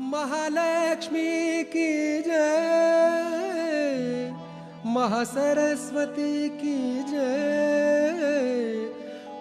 महालक्ष्मी की जय, महासरस्वती की जय,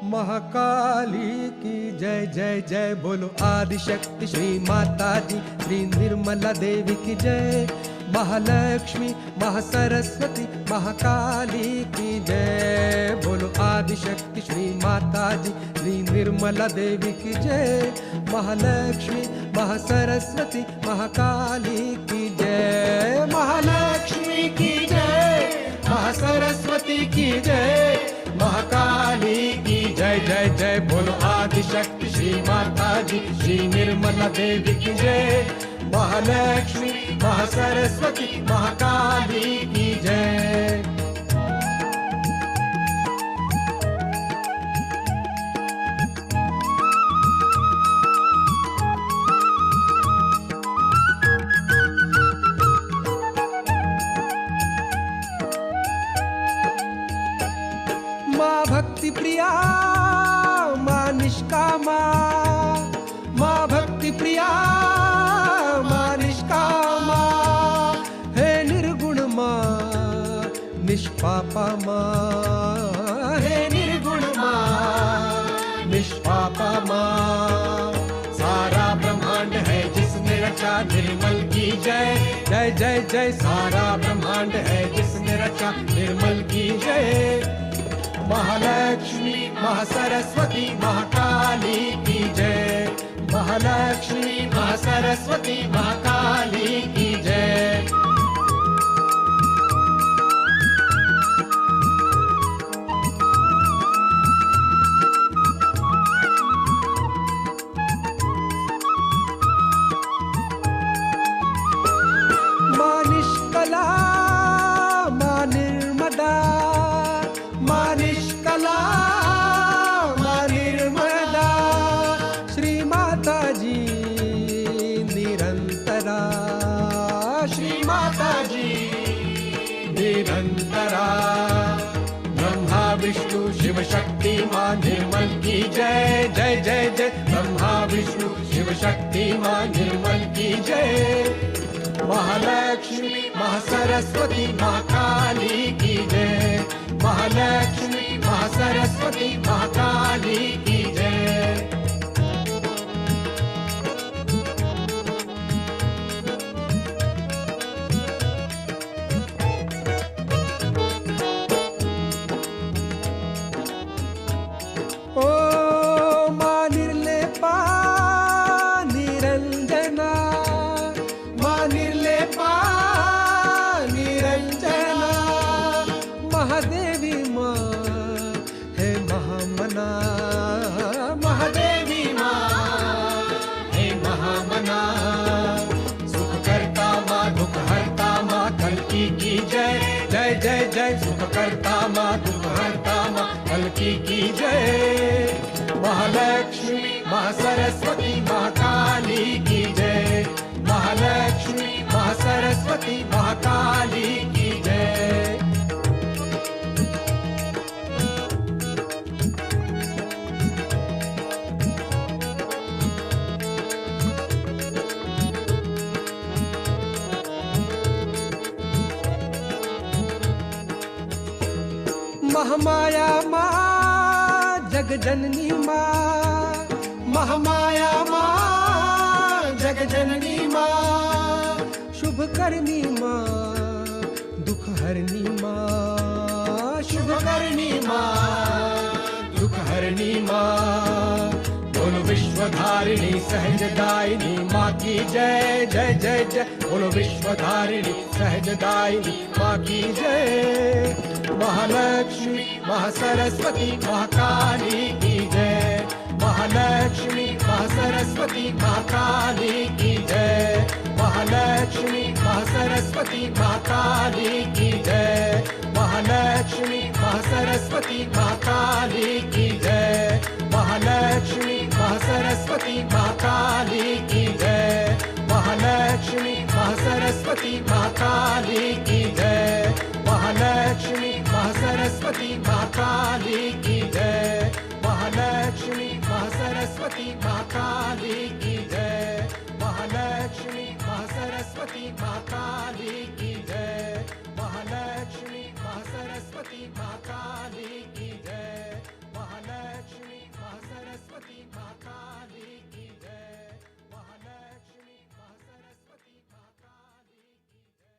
महाकाली की जय जय जय। बोलो आदिशक्ति श्री माता जी, श्री निर्मला देवी की जय। महालक्ष्मी महासरस्वती महाकाली की जय। बोलो आदिशक्ति श्री माता जी, श्री निर्मला देवी की जय। महालक्ष्मी महासरस्वती महाकाली की जय। महालक्ष्मी की जय, महासरस्वती की जय, महाकाली की जय जय जय। बोलो आदिशक्ति श्री माता जी, श्री निर्मला देवी की जय। महालक्ष्मी महासरस्वती महाकाली की जय। माँ भक्ति प्रिया, माँ निष्कामा, माँ भक्ति प्रिया, माँ निष्कामा, हे निर्गुण माँ निष्पापा माँ, हे निर्गुण माँ निष्पापा माँ। सारा ब्रह्मांड है जिसने रचा, निर्मल की जय जय जय जय। सारा ब्रह्मांड है जिसने रचा, निर्मल की जय। महालक्ष्मी महासरस्वती महाकाली की जय। महालक्ष्मी महासरस्वती महाकाली की जय। माँ निष्कला, माँ निर्मदा, माँ निष्कला, माँ निर्मदा, श्री माता जी निरंतरा, श्री माता जी निरंतरा। ब्रह्मा विष्णु शिव शक्ति माँ निर्मल की जय जय जय जय। ब्रह्मा विष्णु शिव शक्ति माँ निर्मल की जय। महालक्ष्मी महासरस्वती महाकाली की जय। महालक्ष्मी महासरस्वती महाकाली की जय। ओ माँ निर्लेपा निरंजना, माँ निर्लेपा निरंजना, महादेवी माँ है महामना, महादेवी माँ है महामना। सुख करता माँ दुख हरता माँ कल्की की जय जय जय जय। सुख करता माँ दुख हरता माँ कल्की की जय। महालक्ष्मी महासरस्वती महाकाली की जय। महालक्ष्मी महासरस्वती महाकाली की जय। महामाया माँ जग जननी माँ, महामाया माँ जग जननी माँ, शुभ करनी माँ दुख हरनी माँ, शुभ करनी माँ दुख हरनी माँ। बोलो विश्वधारिणी सहजदायिनी माँ की जय जय जय जय। बोलो विश्वधारिणी सहजदायिनी माँ की जय। महालक्ष्मी महासरस्वती महाकाली की जय। महालक्ष्मी महासरस्वती महाकाली की जय। महालक्ष्मी महासरस्वती महाकाली की जय। महालक्ष्मी महासरस्वती महाकाली की जय। महालक्ष्मी महासरस्वती महाकाली की जय। महालक्ष्मी महासरस्वती महाकाली की जय। महालक्ष्मी महासरस्वती महाकाली की जय। महालक्ष्मी महासरस्वती महाकाली की जय। महालक्ष्मी महालक्ष्मी महासरस्वती माँ काली की जय। महालक्ष्मी महासरस्वती माँ काली की जय। महालक्ष्मी महासरस्वती माँ काली की जय। महालक्ष्मी महासरस्वती माँ काली की जय।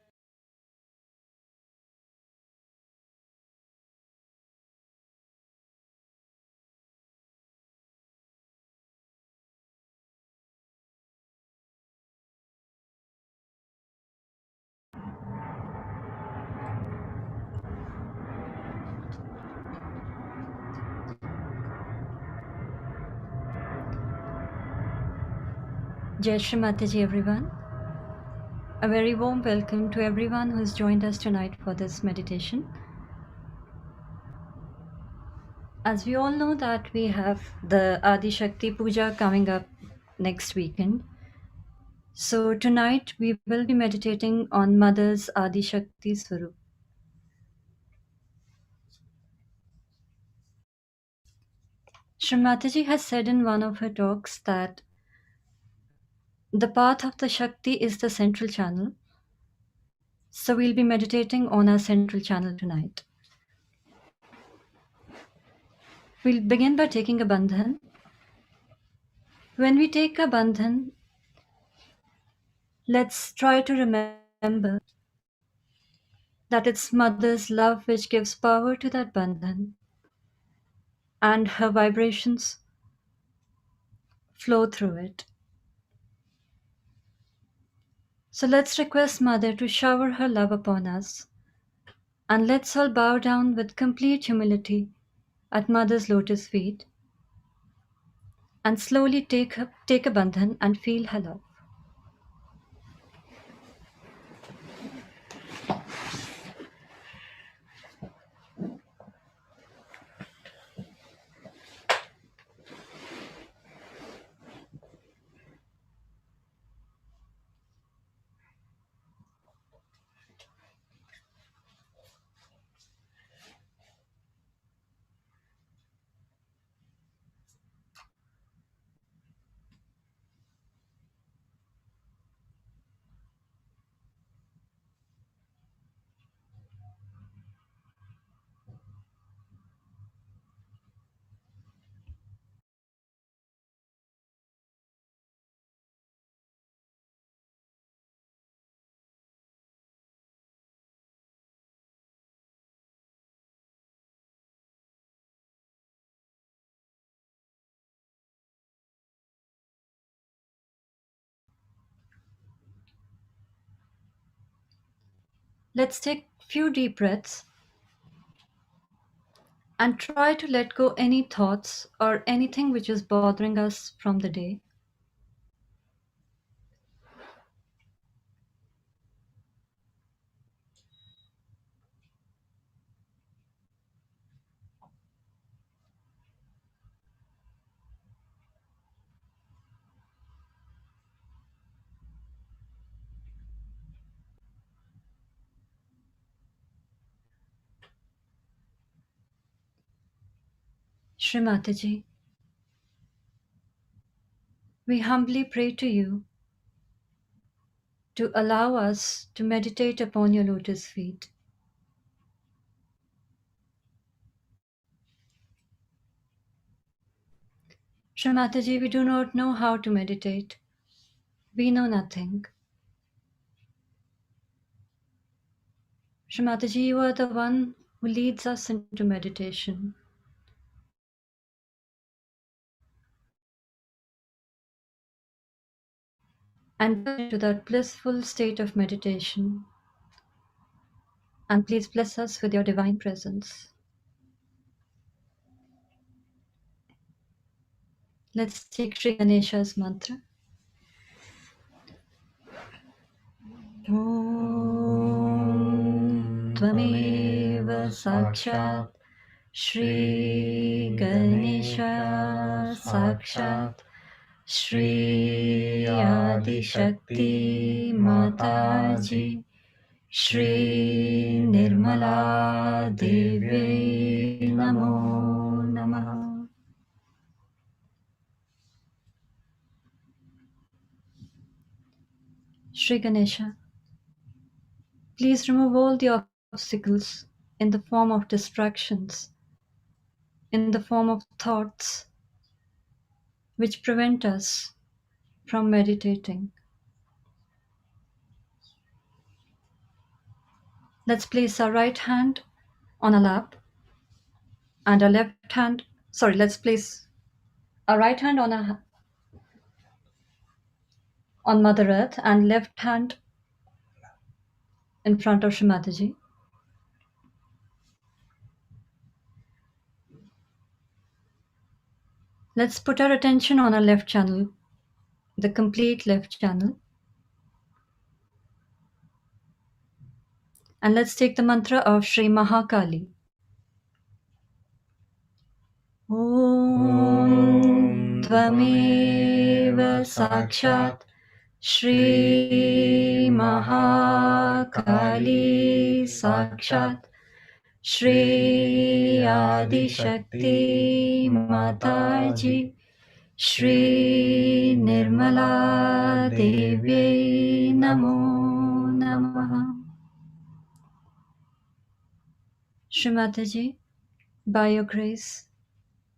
Jai Shri Mataji, everyone. A very warm welcome to everyone who's joined us tonight for this meditation. As we all know that we have the Adi Shakti Puja coming up next weekend. So tonight we will be meditating on Mother's Adi Shakti Swarup. Shri Mataji has said in one of her talks that the path of the Shakti is the central channel. So we'll be meditating on our central channel tonight. We'll begin by taking a bandhan. When we take a bandhan, let's try to remember that it's Mother's love which gives power to that bandhan, and her vibrations flow through it. So let's request Mother to shower her love upon us, and let's all bow down with complete humility at Mother's lotus feet and slowly take a bandhan and feel her love. Let's take a few deep breaths and try to let go any thoughts or anything which is bothering us from the day. Shri Mataji, we humbly pray to you to allow us to meditate upon your lotus feet. Shri Mataji, we do not know how to meditate. We know nothing. Shri Mataji, you are the one who leads us into meditation. And to that blissful state of meditation. And please bless us with your divine presence. Let's take Sri Ganesha's mantra. Om Tvameva Sakshat Shri Ganesha Sakshat Shri Adi Shakti Mataji Shri Nirmala Devi Namo Namaha. Shri Ganesha, please remove all the obstacles in the form of distractions, in the form of thoughts, which prevent us from meditating. Let's place our right hand on our lap and our left hand, let's place our right hand on Mother Earth and left hand in front of Shri Mataji. Let's put our attention on our left channel, the complete left channel. And let's take the mantra of Shri Mahakali. Om Tvameva Sakshat Shri Mahakali Sakshat Shri Adi Shakti Mataji Shri Nirmala Devi Namo Namaha. Shri Mataji, by your grace,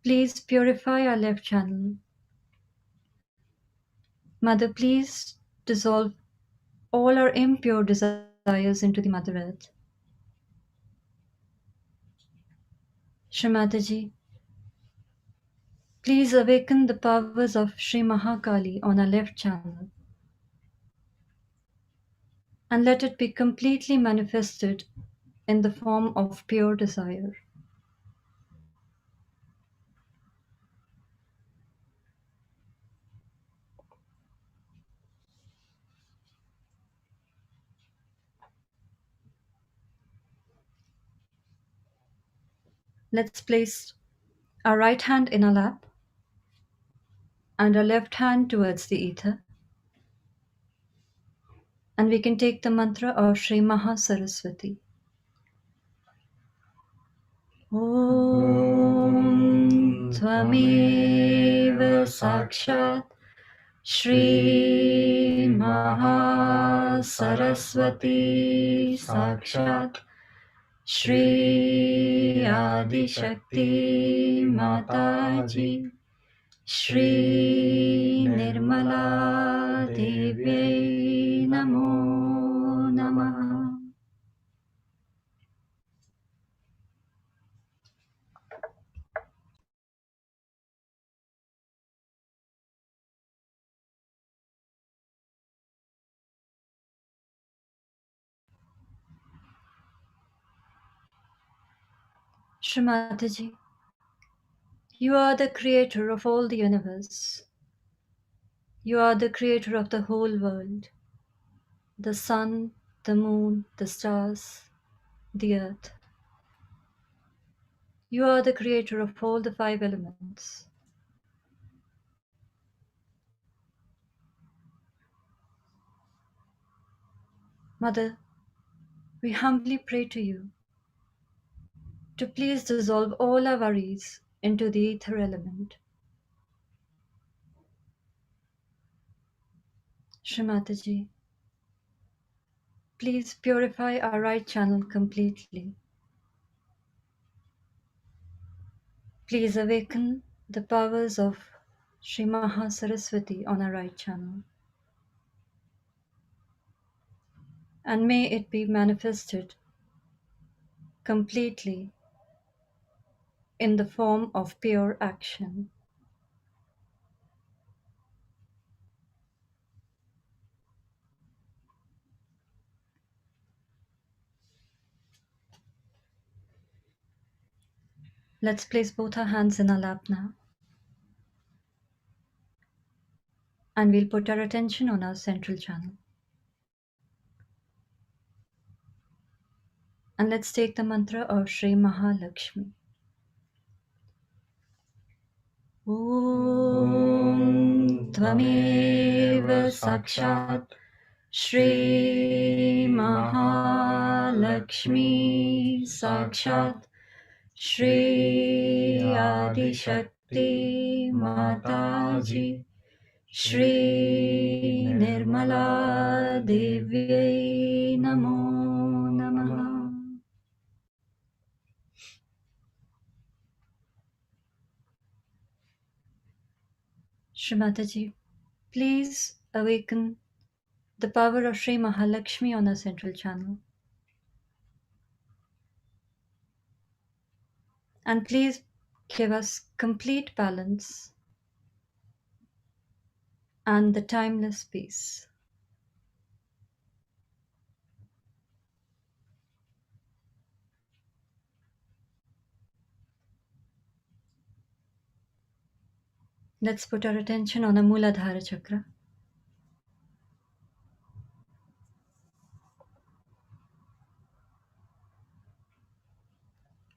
please purify our left channel. Mother, please dissolve all our impure desires into the Mother Earth. Shri Mataji, please awaken the powers of Shri Mahakali on our left channel and let it be completely manifested in the form of pure desire. Let's place our right hand in our lap and our left hand towards the ether. And we can take the mantra of Shri Mahasaraswati. Om Tvameva Sakshat Shri Mahasaraswati Sakshat Shri Adi Shakti Mataji Shri Nirmala Devi Namo Namaha. Shri Mataji, you are the creator of all the universe. You are the creator of the whole world, the sun, the moon, the stars, the earth. You are the creator of all the 5 elements. Mother, we humbly pray to you to please dissolve all our worries into the ether element. Shri Mataji, please purify our right channel completely. Please awaken the powers of Shri Mahasaraswati on our right channel. And may it be manifested completely in the form of pure action. Let's place both our hands in our lap now. And we'll put our attention on our central channel. And let's take the mantra of Shri Mahalakshmi. Om Tvameva Sakshat Shri Mahalakshmi Sakshat Shri Adi Shakti Mataji Shri Nirmala Devyai Namo Namaha. Shri Mataji, please awaken the power of Shri Mahalakshmi on our central channel. And please give us complete balance and the timeless peace. Let's put our attention on a Muladhara Chakra.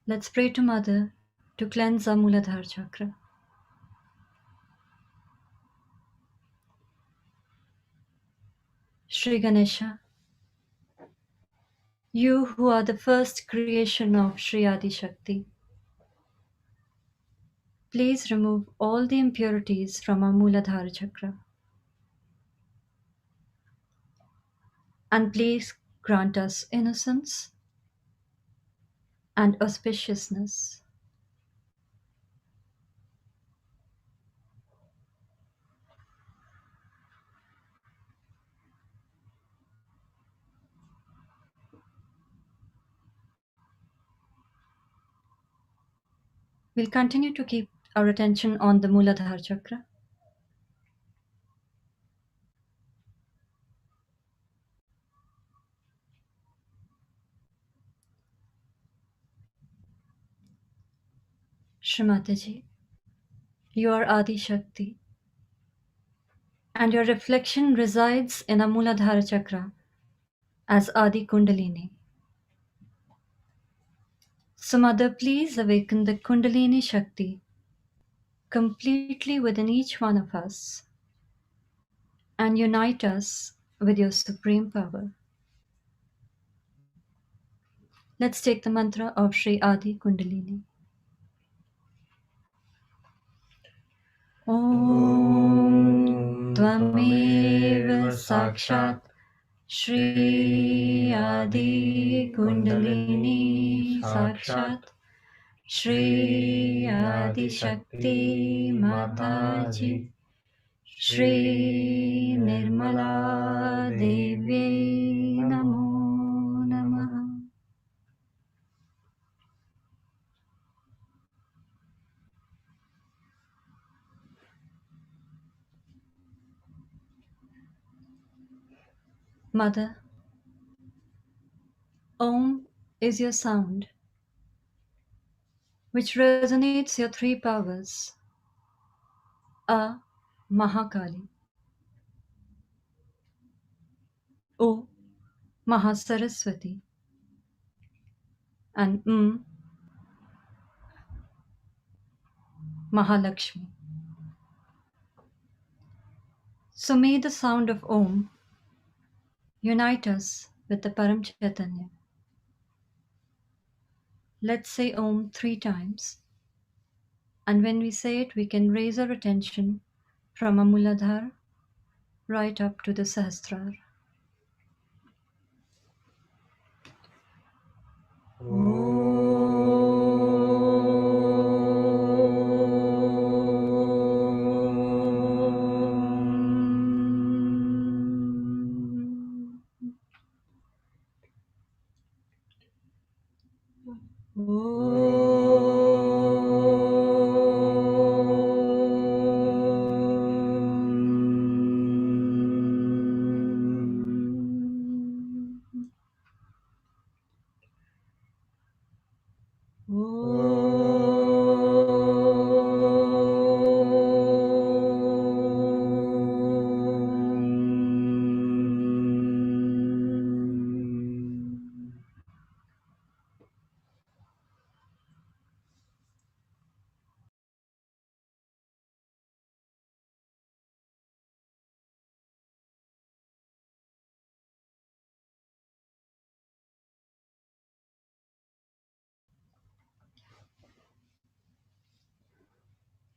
Let's pray to Mother to cleanse our Muladhara Chakra. Shri Ganesha, you who are the first creation of Shri Adi Shakti, please remove all the impurities from our Muladhara Chakra. And please grant us innocence and auspiciousness. We'll continue to keep our attention on the Muladhara Chakra. Shrimataji, you are Adi Shakti, and your reflection resides in a Muladhara Chakra as Adi Kundalini. So, Mother, please awaken the Kundalini Shakti completely within each one of us and unite us with your supreme power. Let's take the mantra of Sri Adi Kundalini. Om Tvameva Sakshat Shri Adi Kundalini Sakshat Shri Adi Shakti Mataji Shri Nirmala Devi Namo Namaha. Mother, Om is your sound, which resonates your three powers, A. Mahakali, O. Mahasaraswati, and Mahalakshmi. So may the sound of Om unite us with the Param Chaitanya. Let's say Om 3 times, and when we say it, we can raise our attention from a Muladhara right up to the Sahasrara.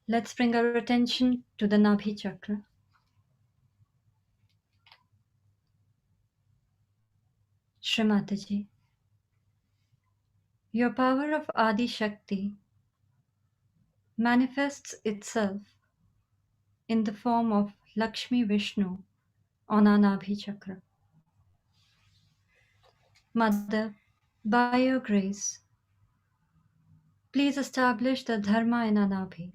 Let's bring our attention to the Nabhi Chakra. Shrimataji, your power of Adi Shakti manifests itself in the form of Lakshmi Vishnu on our Nabhi Chakra. Mother, by your grace, please establish the Dharma in our Nabhi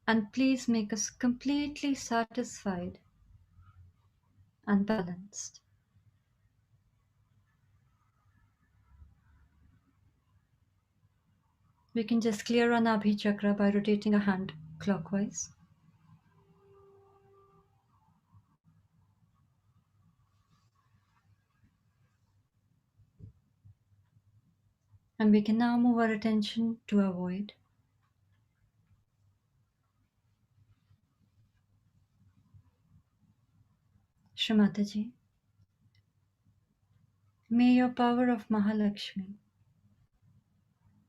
and please make us completely satisfied and balanced. We can just clear our Nabhi Chakra by rotating a hand clockwise. And we can now move our attention to our void. Shrimataji, may your power of Mahalakshmi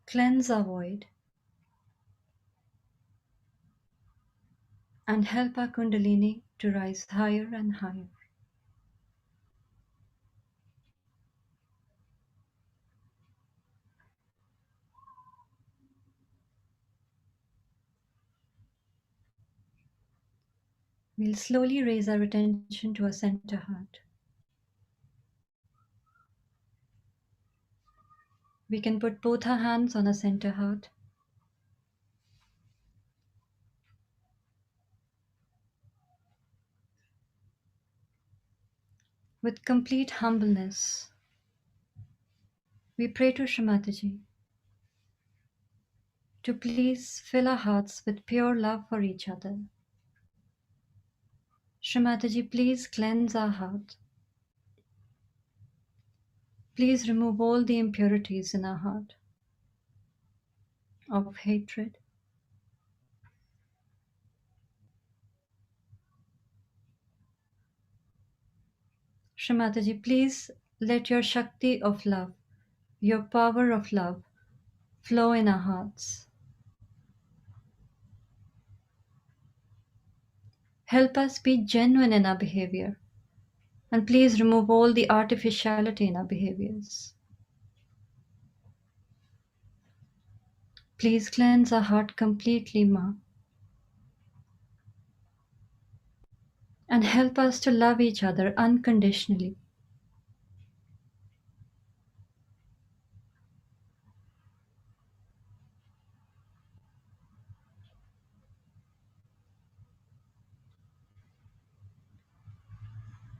cleanse our void and help our Kundalini to rise higher and higher. We'll slowly raise our attention to our center heart. We can put both our hands on our center heart. With complete humbleness, we pray to Shrimataji to please fill our hearts with pure love for each other. Shrimataji, please cleanse our heart. Please remove all the impurities in our heart of hatred, Shrimataji, please let your Shakti of love, your power of love, flow in our hearts. Help us be genuine in our behavior, and please remove all the artificiality in our behaviors. Please cleanse our heart completely, Ma, and help us to love each other unconditionally.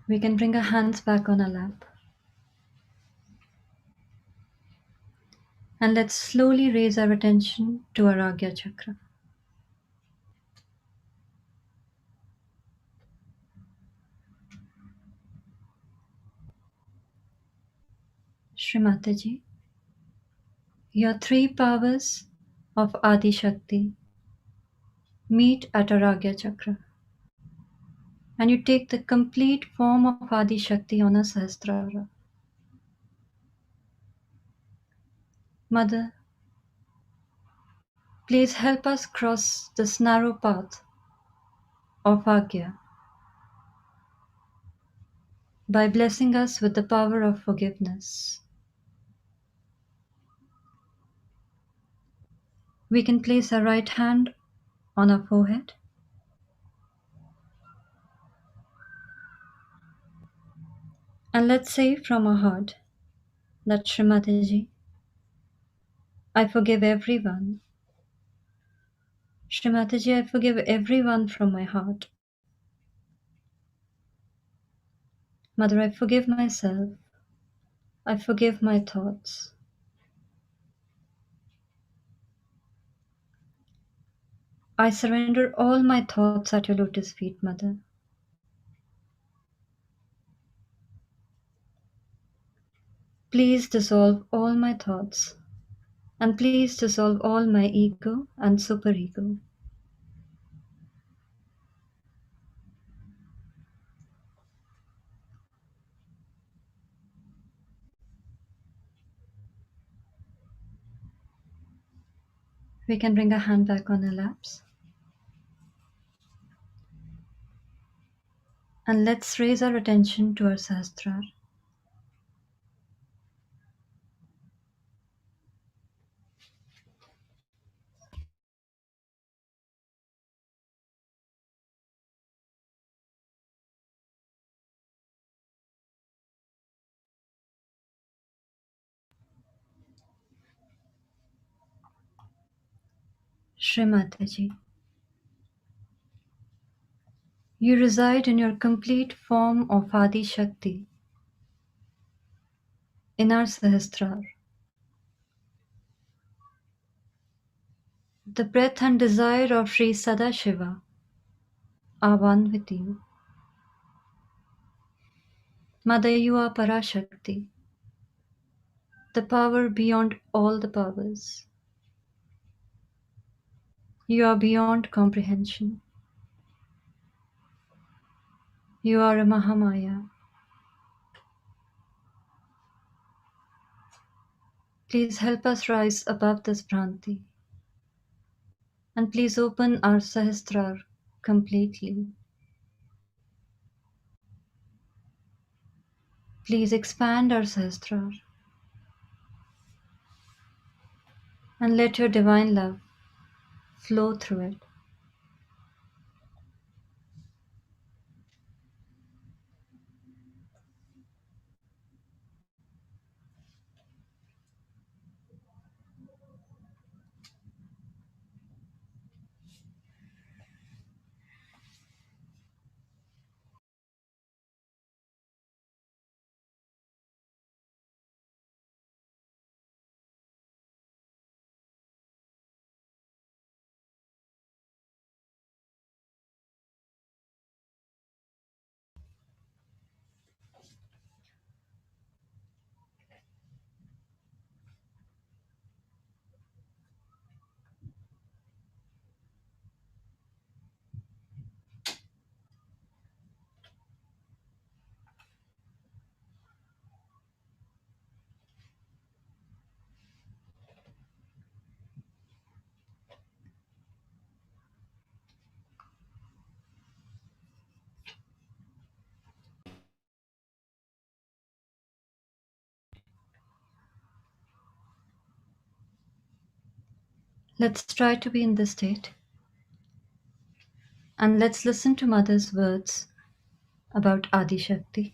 We can bring our hands back on our lap. And let's slowly raise our attention to our Agya Chakra. Shrimataji, your three powers of Adi Shakti meet at our Agya Chakra. And you take the complete form of Adi Shakti on a Sahasrara. Mother, please help us cross this narrow path of Agya by blessing us with the power of forgiveness. We can place our right hand on our forehead and let's say from our heart that Shrimataji, I forgive everyone. Shrimataji, I forgive everyone from my heart. Mother, I forgive myself. I forgive my thoughts. I surrender all my thoughts at your lotus feet, Mother. Please dissolve all my thoughts and please dissolve all my ego and superego. We can bring our hand back on our laps. And let's raise our attention to our Sahasrara. Shri Mataji, you reside in your complete form of Adi Shakti in our Sahasrara. The breath and desire of Sri Sadashiva are one with you. Mother, you are Parashakti, the power beyond all the powers. You are beyond comprehension. You are a Mahamaya. Please help us rise above this Bhranti. And please open our Sahasrara completely. Please expand our Sahasrara and let your divine love flow through it. Let's try to be in this state. And let's listen to Mother's words about Adi Shakti,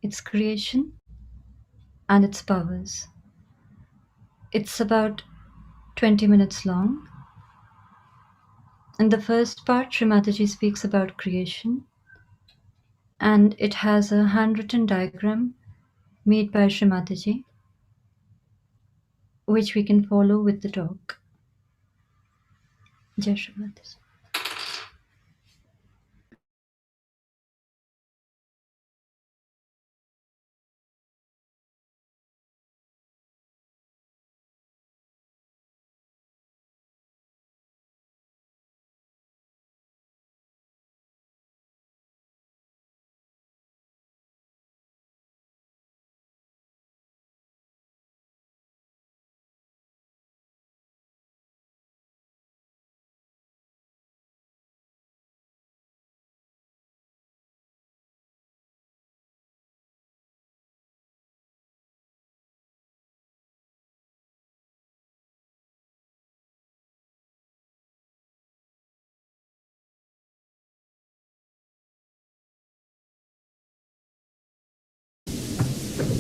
its creation, and its powers. It's about 20 minutes long. In the first part, Sri Mataji speaks about creation, and it has a handwritten diagram made by Sri Mataji, which we can follow with the talk. Jai Shri Mataji.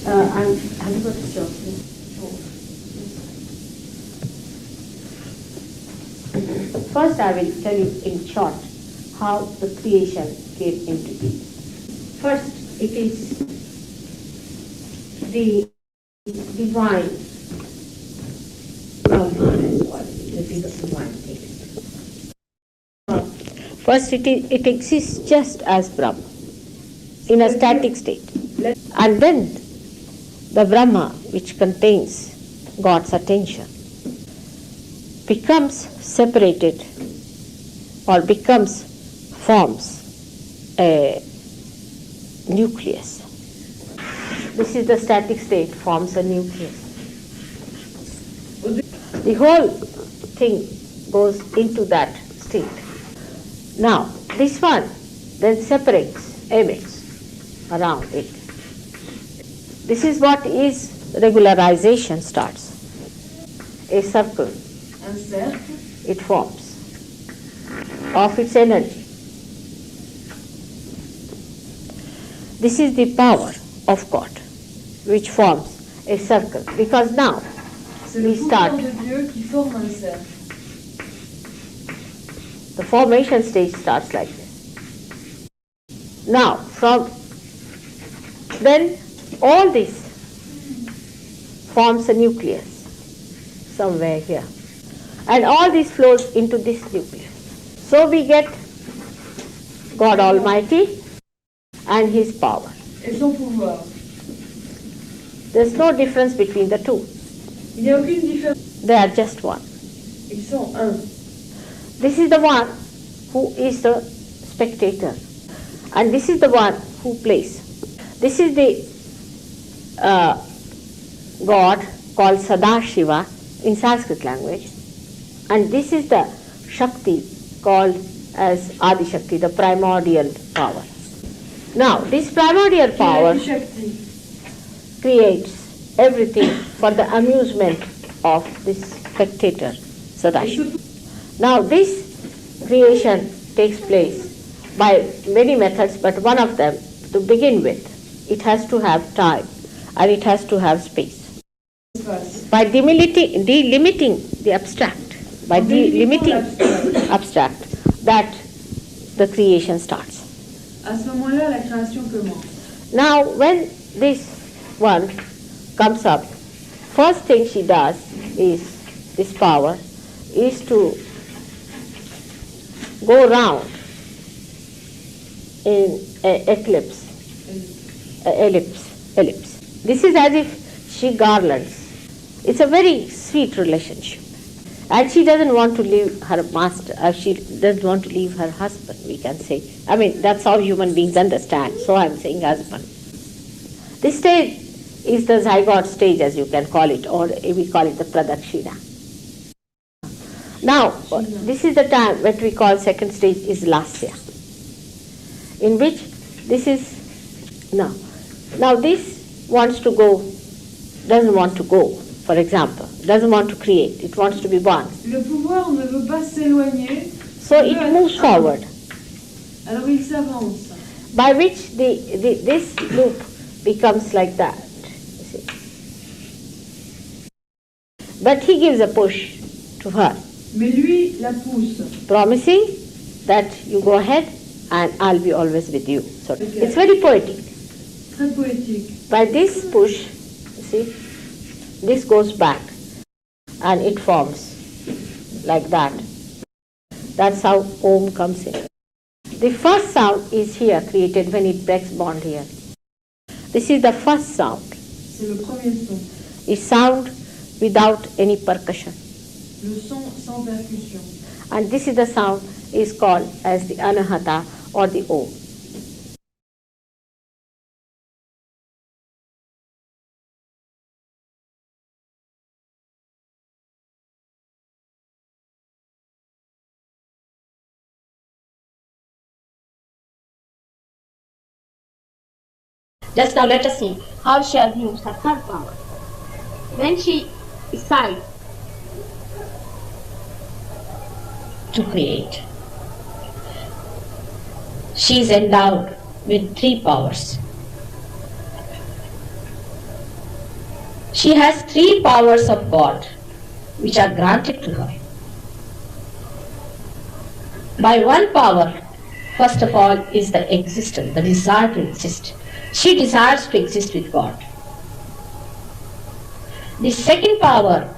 I'm handing over to Jocelyn. First, I will tell you in short how the creation came into being. First, it is the divine Brahma is what the divine text. First, it exists just as Brahma in a static state, and then the Brahma, which contains God's attention, becomes separated or forms a nucleus. This is the static state, forms a nucleus. The whole thing goes into that state. Now, this one then separates emits around it. This is what is regularization starts. A circle, Un cercle, it forms of its energy. This is the power of God which forms a circle, because now c'est le we pouvoir start. de Dieu qui forme un cercle. The formation stage starts like this. Now, from then all this forms a nucleus somewhere here, and all this flows into this nucleus. So we get God Almighty and His power. Et son pouvoir. There's no difference between the two. Il n'y a aucune différence. They are just one. Ils sont un. This is the one who is the spectator, and this is the one who plays. This is the God called Sadashiva in Sanskrit language, and this is the Shakti called as Adi Shakti, the primordial power. Now, this primordial power Shakti. creates everything for the amusement of this spectator, Sadashiva. Now, this creation takes place by many methods, but one of them, to begin with, it has to have time and it has to have space. By delimiting the abstract, by delimiting abstract, that the creation starts. À ce moment-là, la création commence. Now, when this one comes up, first thing she does is, this power, is to go round in an ellipse. This is as if she garlands. It's a very sweet relationship. And she doesn't want to leave her master, she doesn't want to leave her husband, we can say. I mean, that's how human beings understand, so I'm saying husband. This stage is the zygote stage, as you can call it, or we call it the pradakshina. Now, this is the time what we call second stage is lasya, in which this is, now this wants to go, doesn't want to go, for example, doesn't want to create, it wants to be born. Le pouvoir ne veut pas s'éloigner. So it moves forward, Alors il s'avance. by which this loop becomes like that. You see. But he gives a push to her, Mais lui la pousse. promising that you go ahead and I'll be always with you. So it's very poetic. Très poétique. By this push, you see, this goes back and it forms like that. That's how Om comes in. The first sound is here created when it breaks bond here. This is the first sound. C'est le premier son. It's sound without any percussion. Le son sans percussion. And this is the sound is called as the Anahata or the Om. Just now let us see how she has used her third power. When she decides to create, she is endowed with three powers. She has three powers of God which are granted to her. By one power, first of all, is the existence, the desire to exist. She desires to exist with God. The second power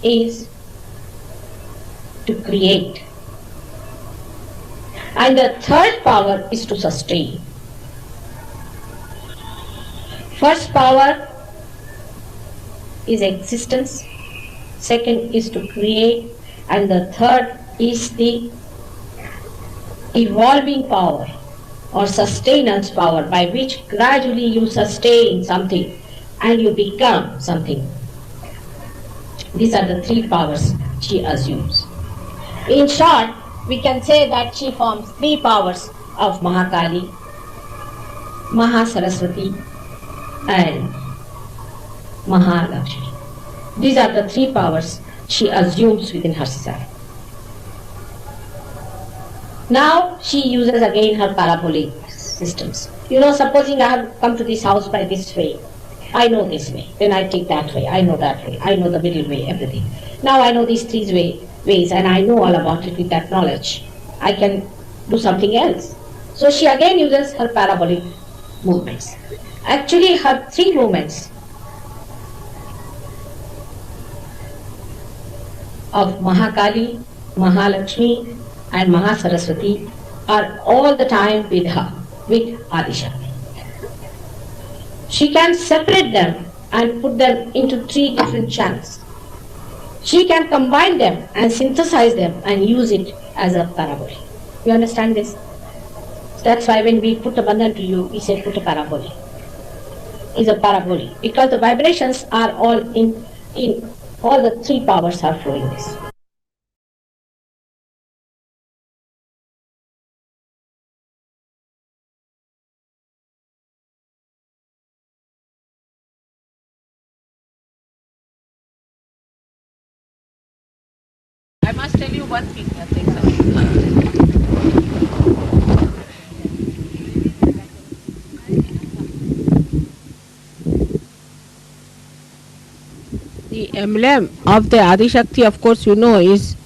is to create. And the third power is to sustain. First power is existence, second is to create, and the third is the evolving power or sustenance power, by which gradually you sustain something and you become something. These are the three powers she assumes. In short, we can say that she forms three powers of Mahakali, Mahasaraswati, and Mahalakshmi. These are the three powers she assumes within herself. Now she uses again her parabolic systems. Supposing I have come to this house by this way, I know this way, then I take that way, I know that way, I know the middle way, everything. Now I know these three ways and I know all about it with that knowledge. I can do something else. So she again uses her parabolic movements. Actually, her three movements of Mahakali, Mahalakshmi, and Mahasaraswati are all the time with her, with Adishakti. She can separate them and put them into three different channels. She can combine them and synthesize them and use it as a parabole. You understand this? That's why when we put a bandhan to you, we say put a parabole. It's a parabole because the vibrations are all in all the three powers are flowing this. I must tell you one thing. Nothing. The emblem of the Adi Shakti, of course, is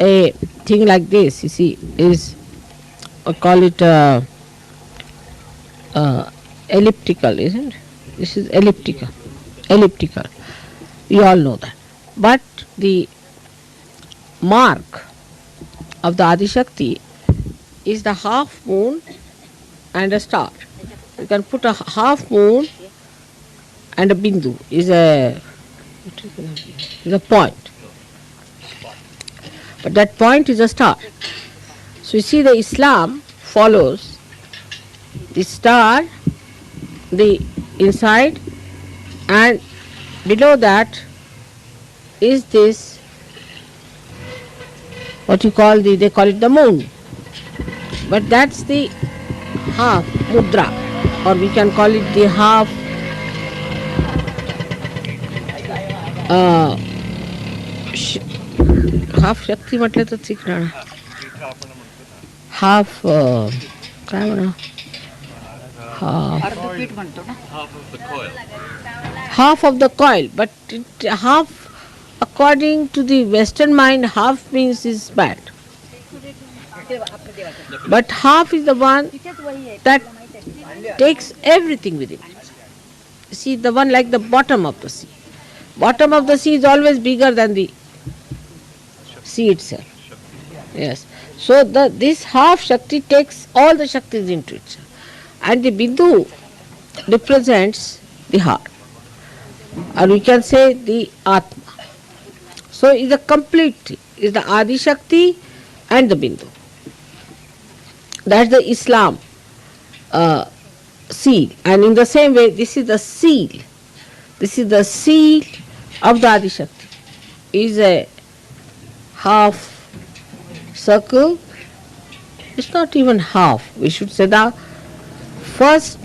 a thing like this. You see, is call it elliptical, isn't it? This is elliptical. Elliptical. We all know that. But the mark of the Adi Shakti is the half moon and a star. You can put a half moon and a bindu is a point. But that point is a star. So you see the Islam follows the star, the inside, and below that is this what you call they call it the moon. But that's the half mudra, or we can call it the half half शक्ती म्हटलं तर ठीक राहणार half काय म्हणा half of the coil, but half according to the Western mind, half means is bad. But half is the one that takes everything within it. See, the one like the bottom of the sea. Bottom of the sea is always bigger than the sea itself. Yes. So this half Shakti takes all the Shaktis into itself. And the Bindu represents the heart. Or we can say the Atma. So it's a complete, is the Adi Shakti and the Bindu. That's the Islam seal. And in the same way, this is the seal. This is the seal of the Adi Shakti. Is a half circle. It's not even half. We should say the first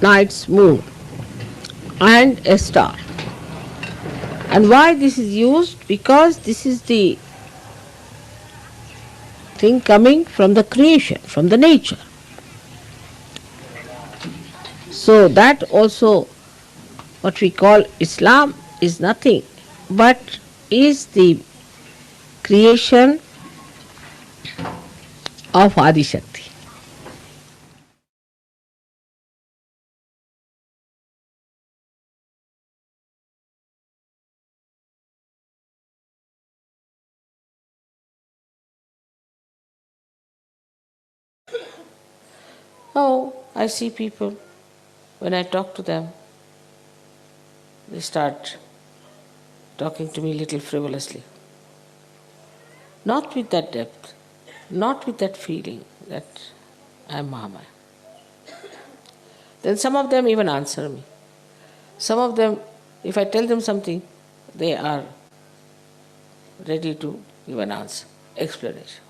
night's moon and a star. And why this is used? Because this is the thing coming from the creation, from the nature. So that also what we call Islam is nothing but is the creation of Adi Shakti. Oh, I see people, when I talk to them, they start talking to me a little frivolously. Not with that depth, not with that feeling that I am Mahamaya. Then some of them even answer me. Some of them, if I tell them something, they are ready to give an answer, explanation.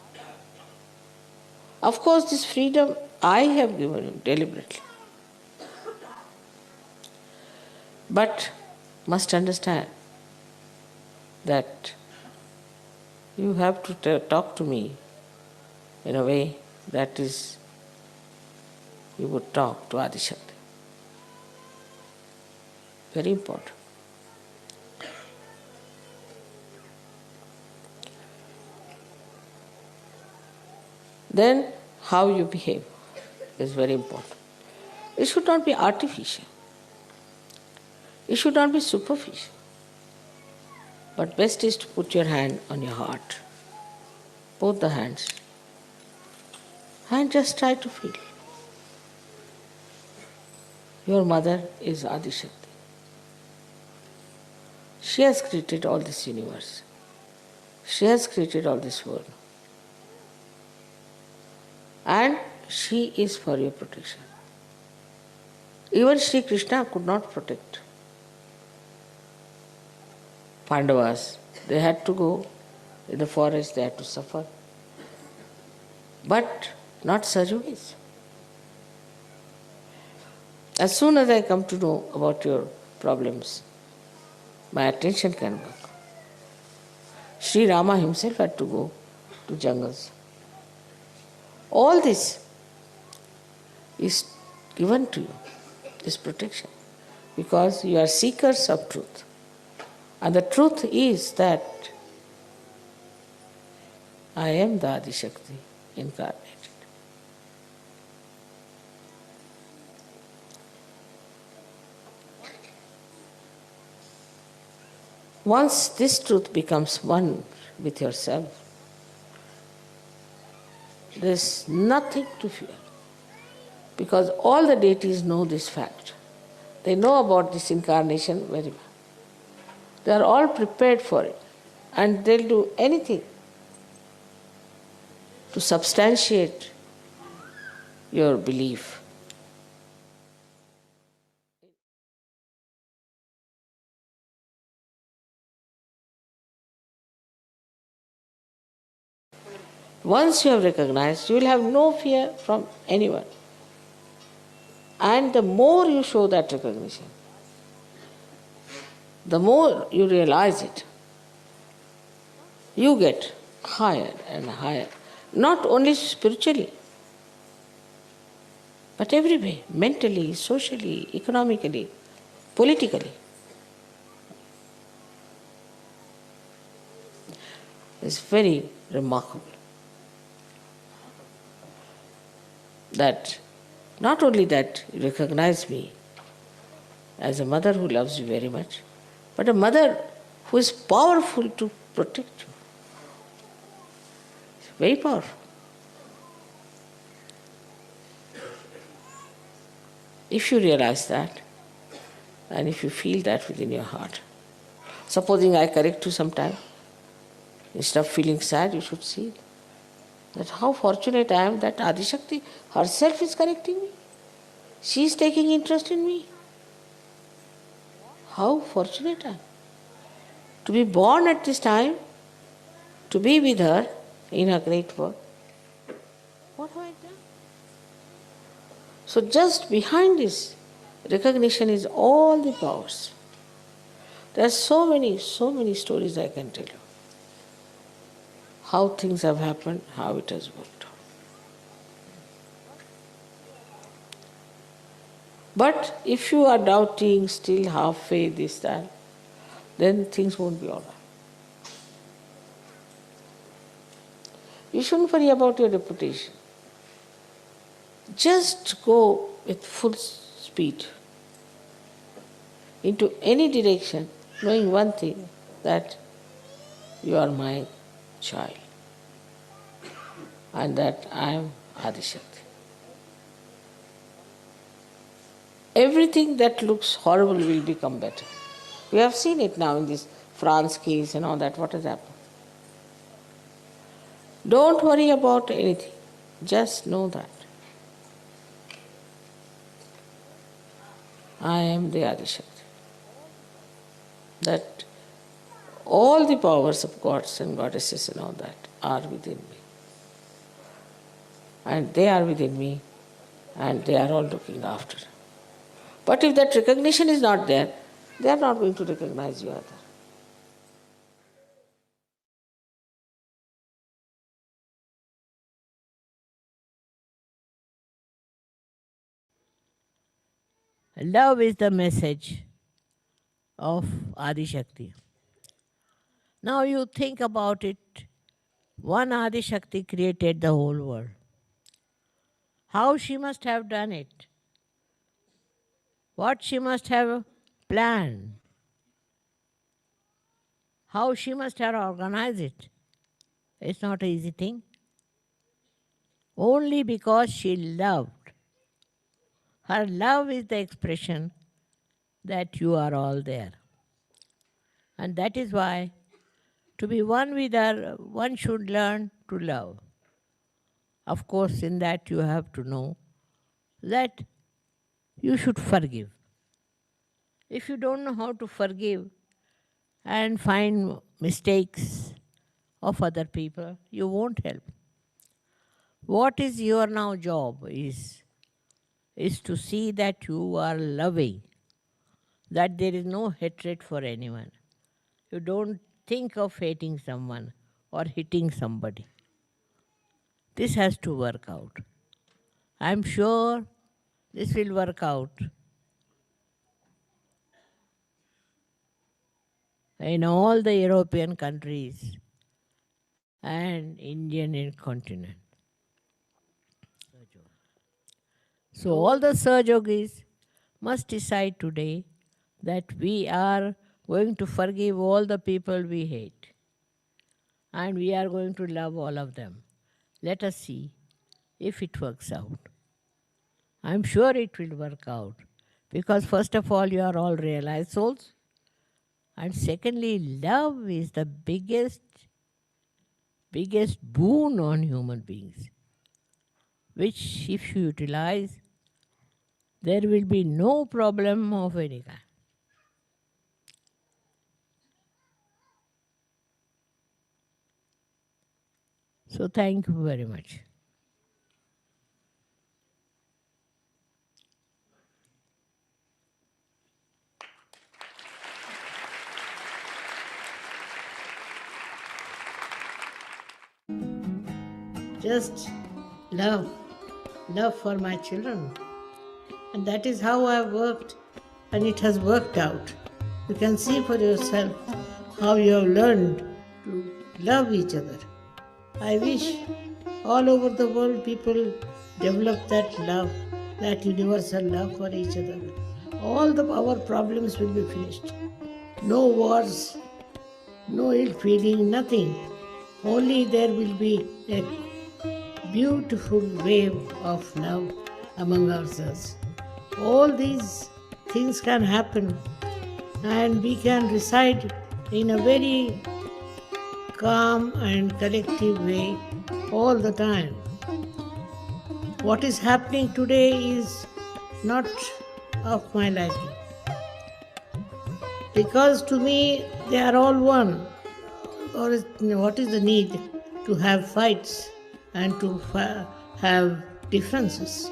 Of course, this freedom I have given him deliberately. But must understand that you have to talk to me in a way that is, you would talk to Adishakti. Very important. Then how you behave is very important. It should not be artificial. It should not be superficial. But best is to put your hand on your heart, both the hands, and just try to feel. Your mother is Adishakti. She has created all this universe. She has created all this world. And she is for your protection. Even Sri Krishna could not protect Pandavas. They had to go in the forest, they had to suffer. But not such ways. As soon as I come to know about your problems, my attention can work. Sri Rama himself had to go to jungles. All this is given to you, this protection, because you are seekers of truth. And the truth is that I am the Adishakti incarnated. Once this truth becomes one with yourself, there is nothing to fear, because all the deities know this fact. They know about this incarnation very well. They are all prepared for it, and they'll do anything to substantiate your belief. Once you have recognized, you will have no fear from anyone. And the more you show that recognition, the more you realize it, you get higher and higher, not only spiritually, but every way, mentally, socially, economically, politically. It's very remarkable that not only that you recognize me as a mother who loves you very much, but a mother who is powerful to protect you. It's very powerful. If you realize that, and if you feel that within your heart, supposing I correct you sometime, instead of feeling sad, you should see that how fortunate I am that Adishakti herself is correcting me. She is taking interest in me. How fortunate I am to be born at this time, to be with her in her great work. What have I done? So just behind this recognition is all the powers. There are so many stories I can tell you. How things have happened, how it has worked out. But if you are doubting, still half faith, this, that, then things won't be all right. You shouldn't worry about your reputation. Just go with full speed into any direction, knowing one thing, that you are my child and that I am Adishakti. Everything that looks horrible will become better. We have seen it now in this France case and all that, what has happened. Don't worry about anything, just know that I am the Adishakti. That all the powers of gods and goddesses and all that are within me. And they are within me, and they are all looking after. But if that recognition is not there, they are not going to recognize you either. Love is the message of Adi Shakti. Now you think about it. One Adi Shakti created the whole world. How she must have done it? What she must have planned? How she must have organized it? It's not an easy thing. Only because she loved. Her love is the expression that you are all there. And that is why to be one with her, one should learn to love. Of course, in that you have to know that you should forgive. If you don't know how to forgive and find mistakes of other people, you won't help. What is your now job is to see that you are loving, that there is no hatred for anyone. You don't think of hating someone or hitting somebody. This has to work out. I'm sure this will work out in all the European countries and Indian continent. So all the Sahajogis must decide today that we are going to forgive all the people we hate and we are going to love all of them. Let us see if it works out. I'm sure it will work out because first of all you are all realized souls, and secondly love is the biggest boon on human beings, which if you utilize, there will be no problem of any kind. So thank you very much. Just love for my children. And that is how I've worked, and it has worked out. You can see for yourself how you have learned to love each other. I wish all over the world people develop that love, that universal love for each other. All our problems will be finished. No wars, no ill feeling, nothing. Only there will be a beautiful wave of love among ourselves. All these things can happen and we can reside in a very calm and collective way all the time. What is happening today is not of my liking. Because to me they are all one. Or what is the need to have fights and to have differences?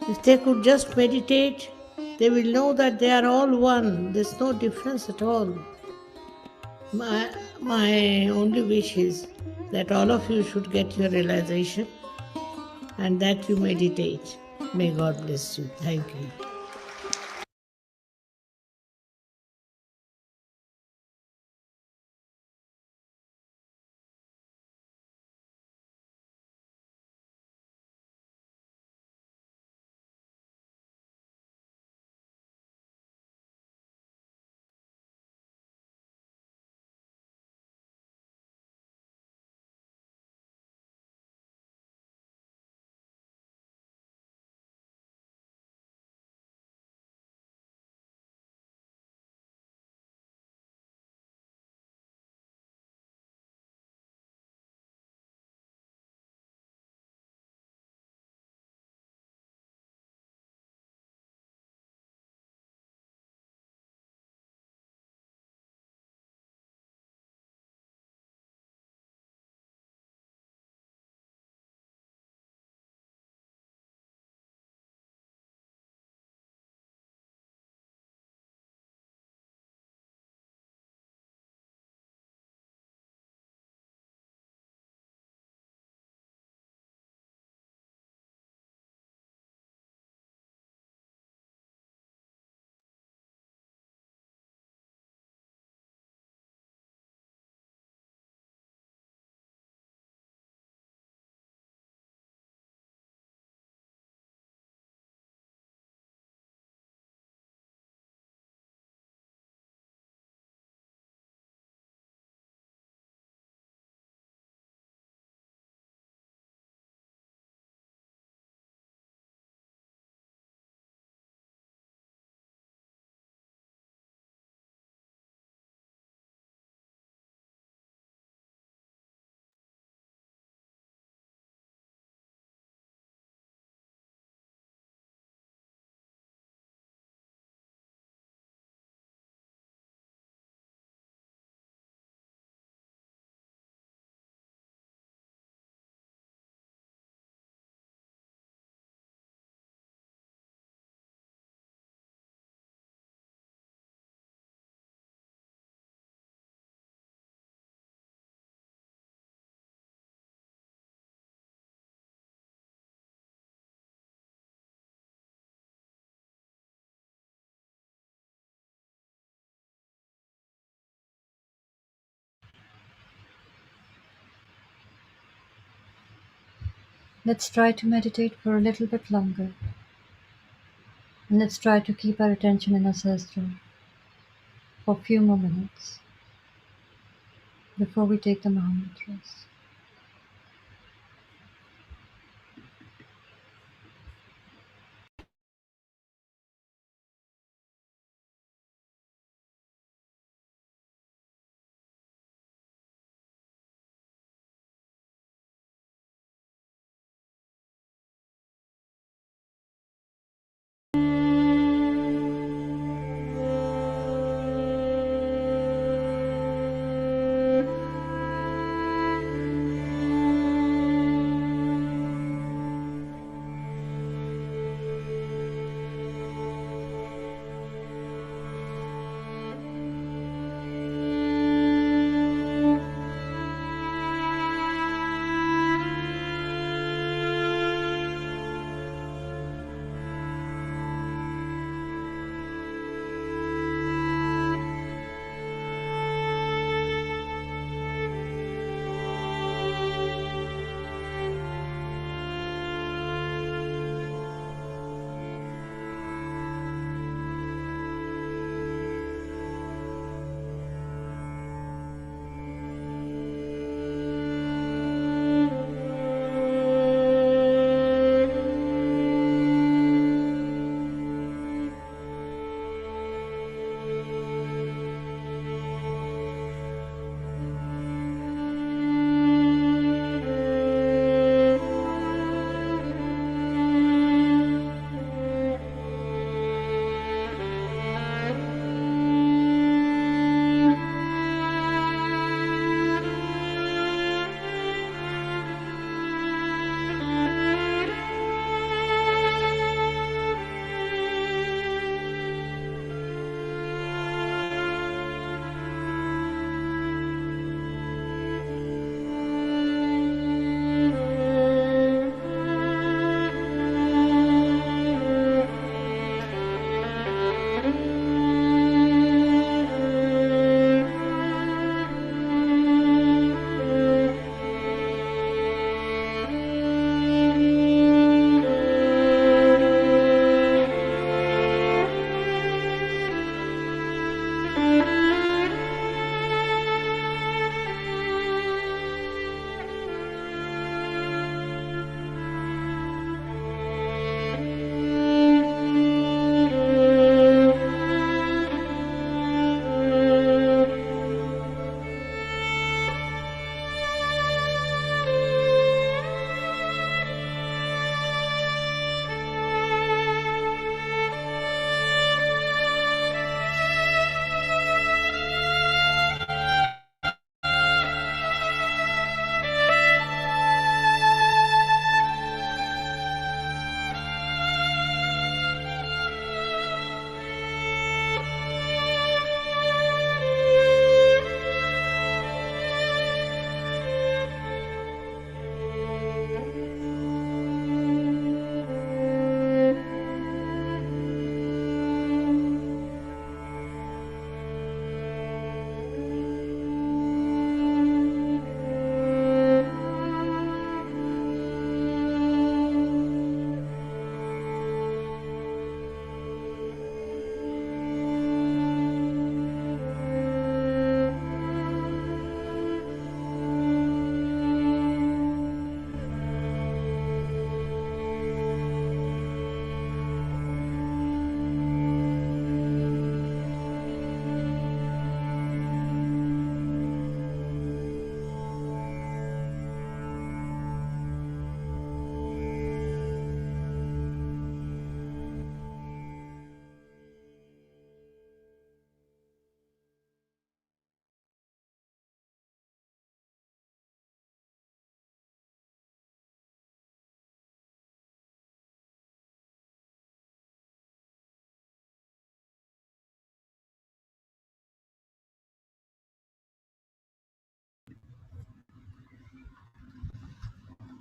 If they could just meditate, they will know that they are all one. There's no difference at all. My only wish is that all of you should get your realization and that you meditate. May God bless you. Thank you. Let's try to meditate for a little bit longer. And let's try to keep our attention in our sahasrara for a few more minutes before we take the Mahamantras.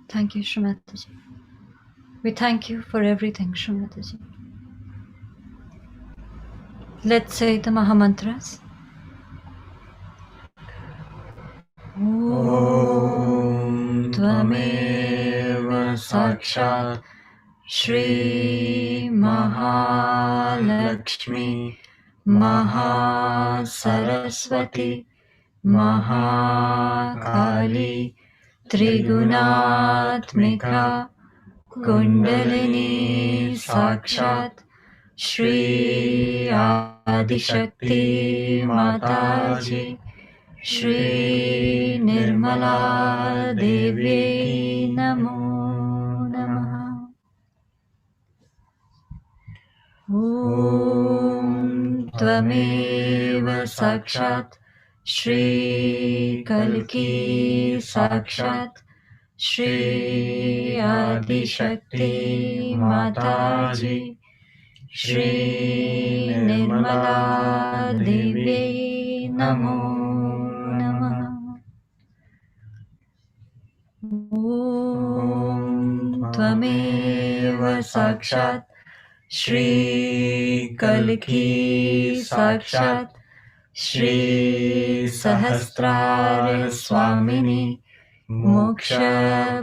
Thank you, Shrimataji. We thank you for everything, Shrimataji. Let's say the Mahamantras. ॐ त्वमेव साक्षात् श्री महालक्ष्मी महासरस्वती महाकाली त्रिगुणात्मिका कुंडलिनी साक्षात् श्री आदिशक्ति माताजी श्री निर्मला देवी नमो नमः। ॐ त्वमेव साक्षात् श्री कल्की साक्षात् श्री आदिशक्ति माताजी श्री निर्मला देवी नमो नमः। ॐ त्वमेव साक्षात् श्री कल्की साक्षात् श्री सहस्रार स्वामिनी मोक्ष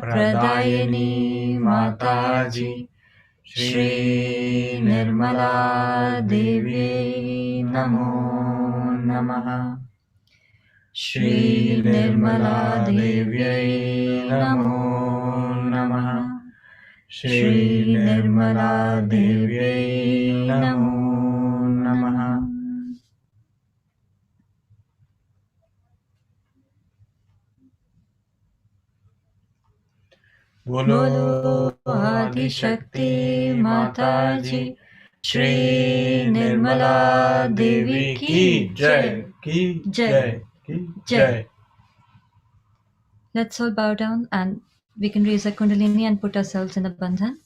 प्रदायिनी माताजी श्री निर्मला देवी नमो नमः। श्री निर्मला देव्यै नमो नमः। श्री निर्मला देव्यै नमो नमः। बोलो आदिशक्ति माताजी श्री निर्मला देवी की जय की जय की जय। Let's all bow down and we can raise our Kundalini and put ourselves in a bandhan.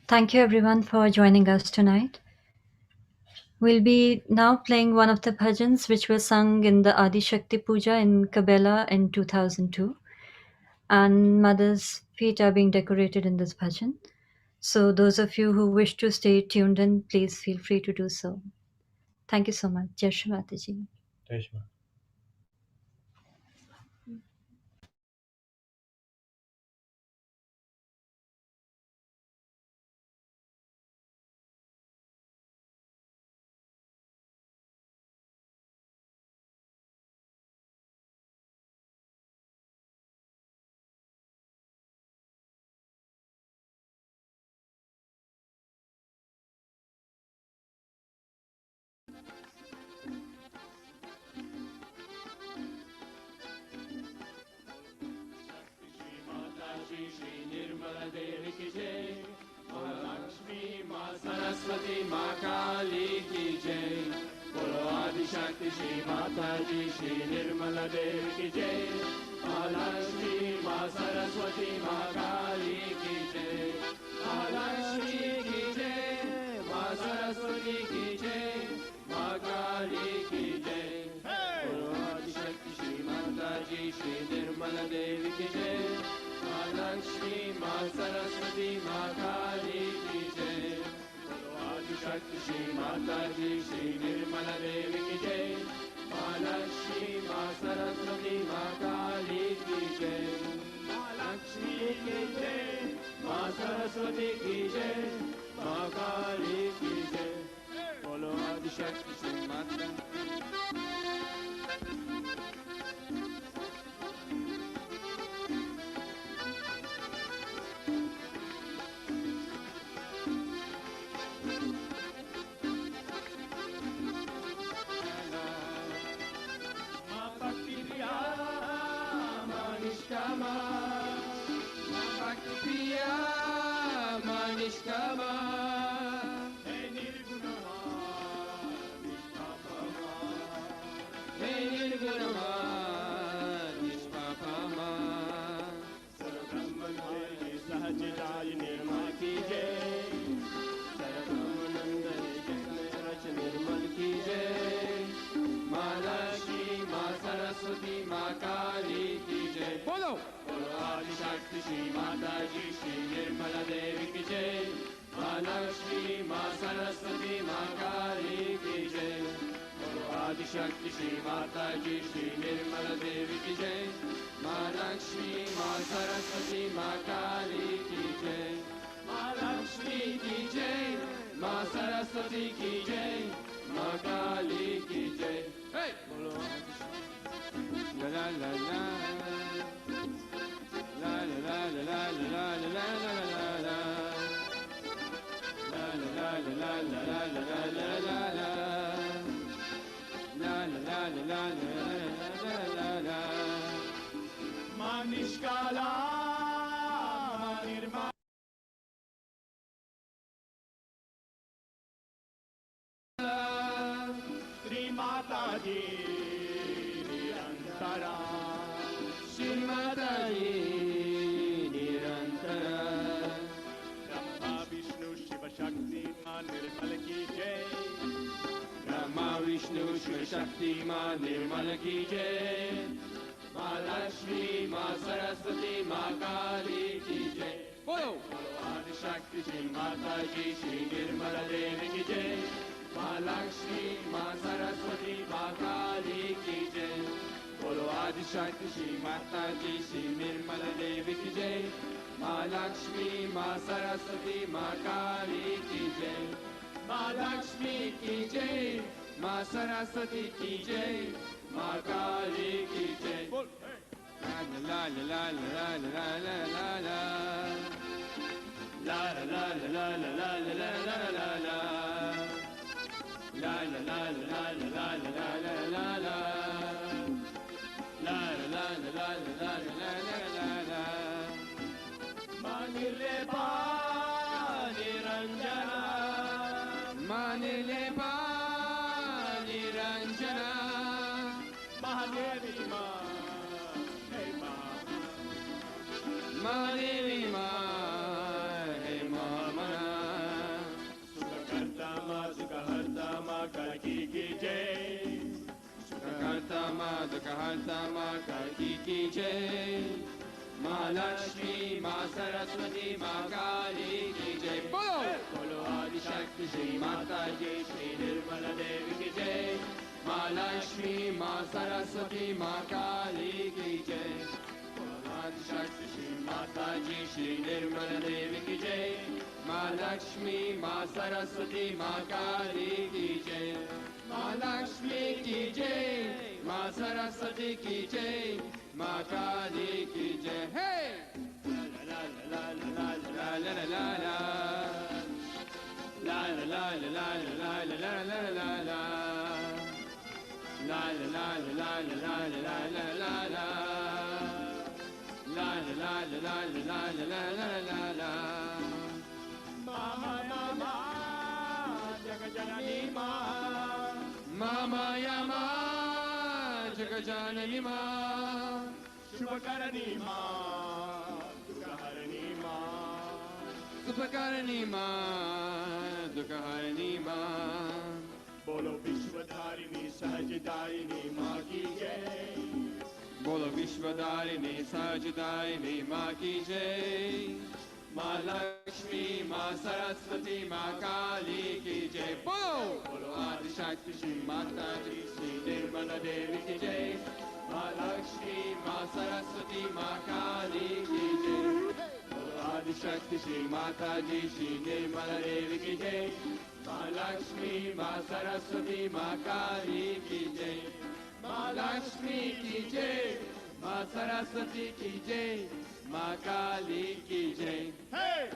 Thank you everyone for joining us tonight. We'll be now playing one of the bhajans which were sung in the Adi Shakti Puja in Kabela in 2002. And Mother's feet are being decorated in this bhajan. So those of you who wish to stay tuned in, please feel free to do so. Thank you so much. Jai Shri Mataji. जय श्री माता। सरस्वती माँ काली की जय। बोलो आदिशक्ति श्री माता जी श्री निर्मला देवी की जय। माँ लक्ष्मी माँ सरस्वती माँ काली की जय। माँ लक्ष्मी की जय। माँ सरस्वती की जय। माँ काली की जय। बोलो आदिशक्ति श्री माता जी श्री निर्मला देवी की जय। माँ लक्ष्मी माँ सरस्वती माँ काली की जय। शक्ति श्री माता जी श्री निर्मला देवी की जय। माँ लक्ष्मी माँ सरस्वती माँ काली की जय। माँ लक्ष्मी की जय। माँ सरस्वती की जय। माँ काली की जय। बोलो Adishakti Shri Mata. Nirgunama, Hey Nirgunama, Nishpapama, Hey Nirgunama, Nishpapama. Sarvbrahman Devi Sahajai Nirma ki jai, Sarvbrahmananda Rach Nirmal ki jai, Ma Lakshmi, Ma Saraswati, Ma Kali ki jai. Bolo! Bolo Adi Shakti Shri Mataji Shri Nirmala Devi ki jai, Ma Lakshmi, Ma Saraswati, Ma Kali ki jai. Bolo Adi Shakti Shri Mataji Shri Nirmala Devi ki jai, Ma Lakshmi, Ma Saraswati, Ma Kali ki jai. Ma Lakshmi ki jai, Ma Saraswati ki jai, Ma Kali ki jai. Hey! Bolo la la la la la la la la la la la la la Manishkala Nirma Sri Mataji Nirantara Sri Mataji Nirantara Brahma Vishnu Shiva Shakti Ma Nirmal ki jai Brahma Vishnu Shiva Shakti Ma Nirmal ki jai Ma Lakshmi Ma Saraswati Ma Kali ki jai Bolo Adi Shakti Shri Mataji Shri Nirmala Devi ki jai Ma Lakshmi Ma Saraswati Ma Kali ki jai Bolo Adi Shakti Shri Mataji Shri Nirmala Devi ki jai Ma Lakshmi Ma Saraswati Ma Kali ki jai Ma Lakshmi ki jai Ma Saraswati ki jai Ma Kali ki jai La la la la la la la la la La la la la la la la la la la la La la la la la la la la la la la La la la la la la la la la la Manile pa niranjana Manile pa niranjana Mahadevi ma Hey ma Mahadevi ma Hey Mamana Sukhakarta ma Sukhaharta ma Kalki ki jai Sukhakarta ma Sukhaharta ma Kalki ki jai Ma Lakshmi Ma Saraswati Ma Kali ki jai Bolo! Bolo Adi Shakti Shri Mataji Shri Nirmala Devi ki jai Ma Lakshmi Ma Saraswati Ma Kali ki jai Bolo Adi Shakti Shri Mataji Shri Nirmala Devi ki jai Ma Lakshmi Ma Saraswati Ma Kali ki jai Ma Lakshmi ki jai Ma Saraswati ki jai Ma Kali ki jai Hey! La la la la la la la la la La la la la la la la la la la la La la la la la la la la la la la La la la la la la la la la la Mama Mama Jagajanani Ma Mama Yama Jagajanani Ma Shubhakarani Ma Dukhaharani Ma Shubhakarani Ma Dukhaharani Ma Bolo Vishwadharini Sahajdaini Ma ki jai Bolo Vishwadharini Sahajdaini Ma ki jai Ma Lakshmi Ma Saraswati Ma Kali ki jai Bolo Bolo Adi Shakti Shri Mataji Shri Nirmala Devi ki jai Ma Lakshmi Ma Saraswati Ma Kali ki jai Bolo Adi Shakti Shri Mataji Shri Nirmala Devi ki jai Ma Lakshmi Ma Saraswati Ma Kali ki jai Ma Lakshmi ki jai Ma Saraswati ki jai Ma Kali ki jai Hey!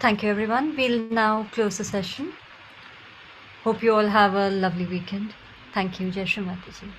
Thank you, everyone. We'll now close the session. Hope you all have a lovely weekend. Thank you. Jai Shri Mataji.